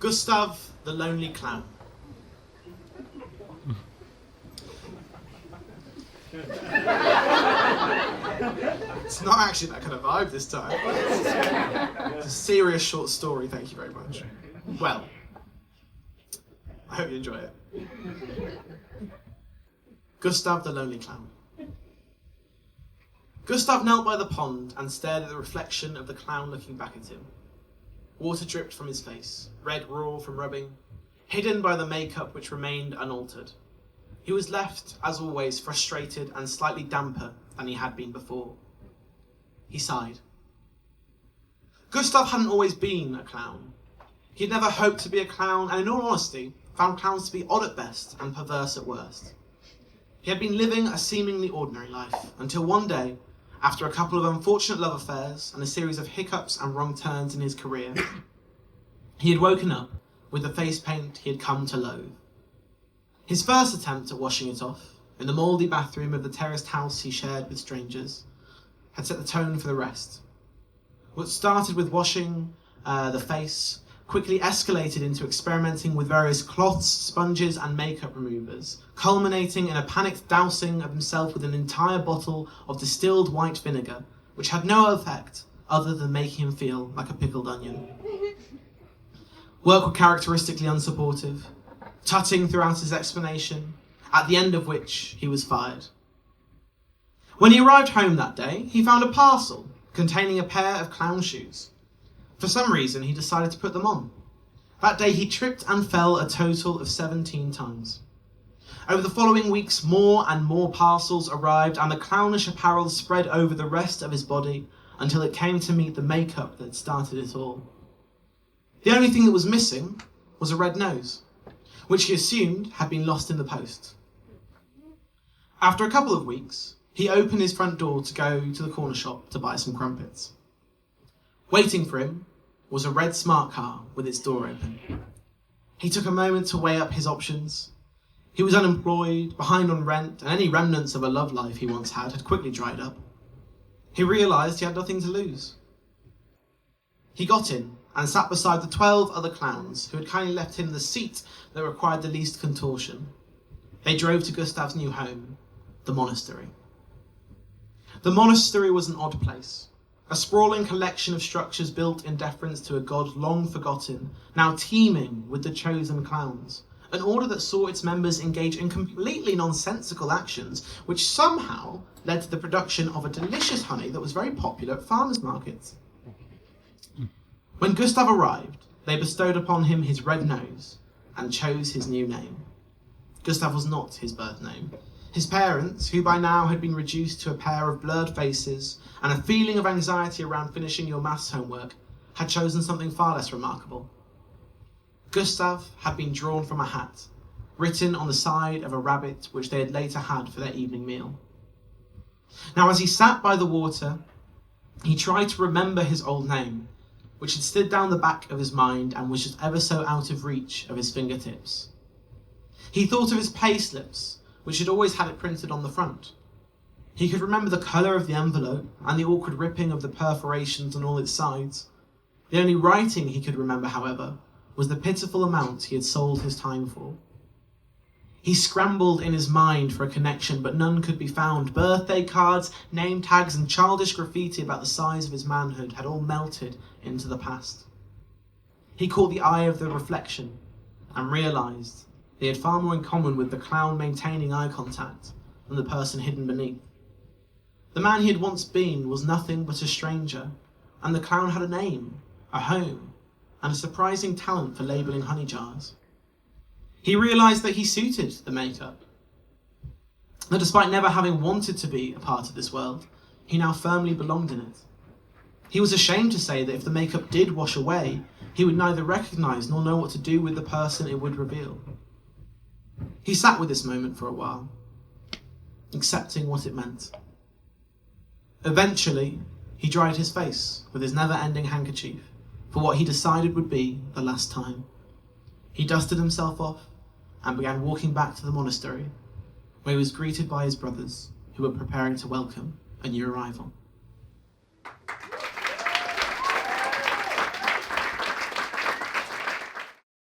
Gustav the Lonely Clown. It's not actually that kind of vibe this time. It's a serious short story, thank you very much. Well, I hope you enjoy it. Gustav the Lonely Clown. Gustav knelt by the pond and stared at the reflection of the clown looking back at him. Water dripped from his face, red raw from rubbing, hidden by the makeup which remained unaltered. He was left, as always, frustrated and slightly damper than he had been before. He sighed. Gustav hadn't always been a clown. He had never hoped to be a clown, and in all honesty, found clowns to be odd at best and perverse at worst. He had been living a seemingly ordinary life, until one day, after a couple of unfortunate love affairs and a series of hiccups and wrong turns in his career, he had woken up with the face paint he had come to loathe. His first attempt at washing it off, in the mouldy bathroom of the terraced house he shared with strangers, had set the tone for the rest. What started with washing the face quickly escalated into experimenting with various cloths, sponges and makeup removers, culminating in a panicked dousing of himself with an entire bottle of distilled white vinegar, which had no effect other than making him feel like a pickled onion. Work were characteristically unsupportive, tutting throughout his explanation, at the end of which he was fired. When he arrived home that day, he found a parcel containing a pair of clown shoes. For some reason, he decided to put them on. That day, he tripped and fell a total of 17 times. Over the following weeks, more and more parcels arrived, and the clownish apparel spread over the rest of his body until it came to meet the makeup that started it all. The only thing that was missing was a red nose, which he assumed had been lost in the post. After a couple of weeks, he opened his front door to go to the corner shop to buy some crumpets. Waiting for him was a red smart car with its door open. He took a moment to weigh up his options. He was unemployed, behind on rent, and any remnants of a love life he once had quickly dried up. He realised he had nothing to lose. He got in and sat beside the 12 other clowns who had kindly left him the seat that required the least contortion. They drove to Gustav's new home, the monastery. The monastery was an odd place. A sprawling collection of structures built in deference to a god long forgotten, now teeming with the chosen clowns. An order that saw its members engage in completely nonsensical actions, which somehow led to the production of a delicious honey that was very popular at farmers' markets. When Gustav arrived, they bestowed upon him his red nose and chose his new name. Gustav was not his birth name. His parents, who by now had been reduced to a pair of blurred faces and a feeling of anxiety around finishing your maths homework, had chosen something far less remarkable. Gustav had been drawn from a hat, written on the side of a rabbit which they had later had for their evening meal. Now, as he sat by the water, he tried to remember his old name, which had slid down the back of his mind and was just ever so out of reach of his fingertips. He thought of his payslips, which had always had it printed on the front. He could remember the colour of the envelope and the awkward ripping of the perforations on all its sides. The only writing he could remember, however, was the pitiful amount he had sold his time for. He scrambled in his mind for a connection, but none could be found. Birthday cards, name tags, and childish graffiti about the size of his manhood had all melted into the past. He caught the eye of the reflection and realised they had far more in common with the clown maintaining eye contact than the person hidden beneath. The man he had once been was nothing but a stranger, and the clown had a name, a home, and a surprising talent for labelling honey jars. He realised that he suited the makeup, that despite never having wanted to be a part of this world, he now firmly belonged in it. He was ashamed to say that if the makeup did wash away, he would neither recognise nor know what to do with the person it would reveal. He sat with this moment for a while, accepting what it meant. Eventually, he dried his face with his never-ending handkerchief for what he decided would be the last time. He dusted himself off and began walking back to the monastery, where he was greeted by his brothers, who were preparing to welcome a new arrival.